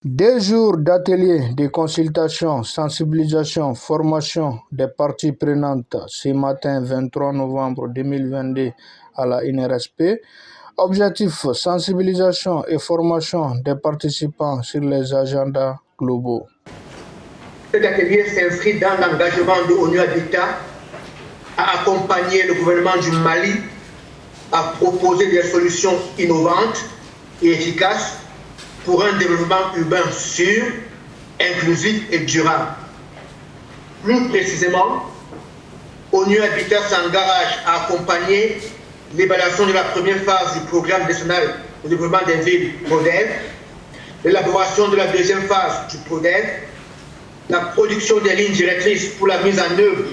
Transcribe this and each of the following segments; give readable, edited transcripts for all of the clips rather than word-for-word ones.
2 jours d'ateliers, de consultations, sensibilisation, formation des parties prenantes ce matin 23 novembre 2022 à la INRSP. Objectif, sensibilisation et formation des participants sur les agendas globaux. Cet atelier s'inscrit dans l'engagement de l'ONU Habitat à accompagner le gouvernement du Mali à proposer des solutions innovantes et efficaces pour un développement urbain sûr, inclusif et durable. Plus précisément, ONU Habitat s'engage à accompagner l'évaluation de la première phase du programme national de développement des villes PRODEV, l'élaboration de la deuxième phase du PRODEV, la production des lignes directrices pour la mise en œuvre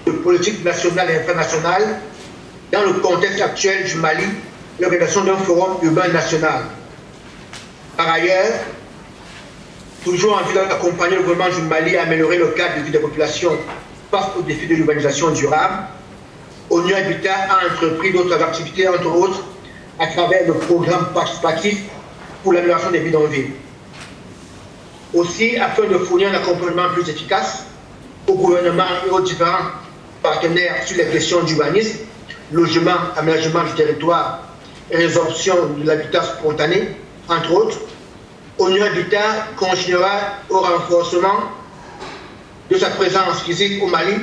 de politiques nationales et internationales dans le contexte actuel du Mali, l'organisation d'un forum urbain national. Par ailleurs, toujours en vue d'accompagner le gouvernement du Mali à améliorer le cadre de vie des populations face aux défis de l'urbanisation durable, ONU Habitat a entrepris d'autres activités, entre autres, à travers le programme participatif pour l'amélioration des bidonvilles. Aussi, afin de fournir un accompagnement plus efficace au gouvernement et aux différents partenaires sur les questions d'urbanisme, logement, aménagement du territoire et résorption de l'habitat spontané, entre autres, ONU Habitat continuera au renforcement de sa présence physique au Mali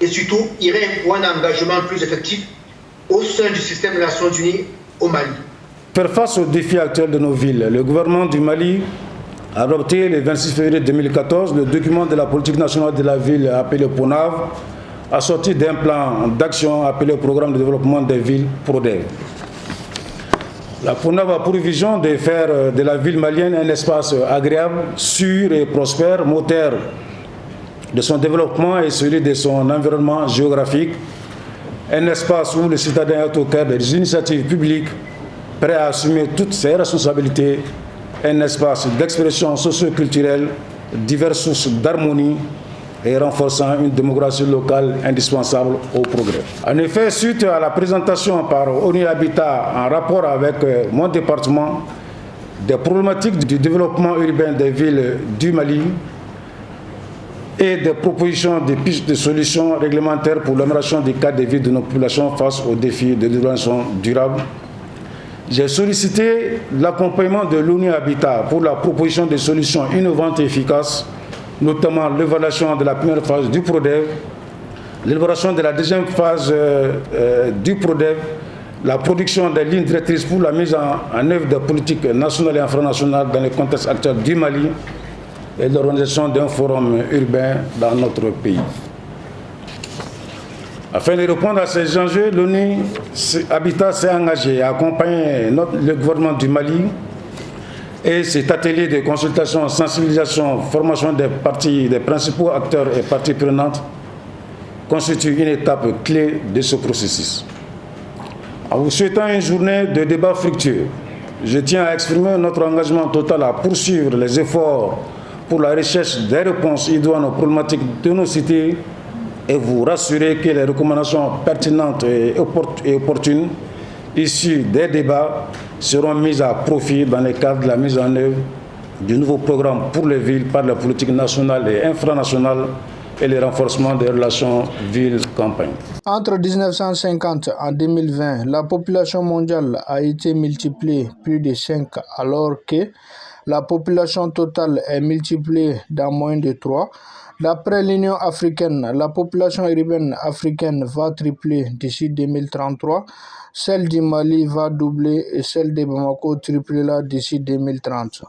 et surtout irait pour un engagement plus effectif au sein du système des Nations Unies au Mali. Faire face aux défis actuels de nos villes, le gouvernement du Mali a adopté le 26 février 2014 le document de la politique nationale de la ville appelé PONAV, assorti d'un plan d'action appelé Programme de développement des villes PRODEV. La PONAV a pour vision de faire de la ville malienne un espace agréable, sûr et prospère, moteur de son développement et celui de son environnement géographique, un espace où le citadin est au cœur des initiatives publiques, prêt à assumer toutes ses responsabilités, un espace d'expression socio-culturelle, diverses sources d'harmonie et renforçant une démocratie locale indispensable au progrès. En effet, suite à la présentation par ONU Habitat en rapport avec mon département des problématiques du développement urbain des villes du Mali et des propositions de pistes de solutions réglementaires pour l'amélioration du cadre de vie de nos populations face aux défis de développement durable, j'ai sollicité l'accompagnement de l'ONU Habitat pour la proposition de solutions innovantes et efficaces, notamment l'évaluation de la première phase du PRODEV, l'élaboration de la deuxième phase du PRODEV, la production des lignes directrices pour la mise en œuvre des politiques nationales et infranationales dans le contexte actuel du Mali et l'organisation d'un forum urbain dans notre pays. Afin de répondre à ces enjeux, l'ONU Habitat s'est engagé à accompagner le gouvernement du Mali et cet atelier de consultation, sensibilisation, formation des principaux acteurs et parties prenantes constitue une étape clé de ce processus. En vous souhaitant une journée de débat fructueux, je tiens à exprimer notre engagement total à poursuivre les efforts pour la recherche des réponses idoines aux problématiques de nos cités et vous rassurer que les recommandations pertinentes et opportunes issues des débats seront mises à profit dans le cadre de la mise en œuvre du nouveau programme pour les villes par la politique nationale et infranationale et le renforcement des relations ville-campagne. Entre 1950 et 2020, la population mondiale a été multipliée plus de 5 alors que la population totale est multipliée dans moins de 3. D'après l'Union africaine, la population urbaine africaine va tripler d'ici 2033, celle du Mali va doubler et celle de Bamako triplera d'ici 2030.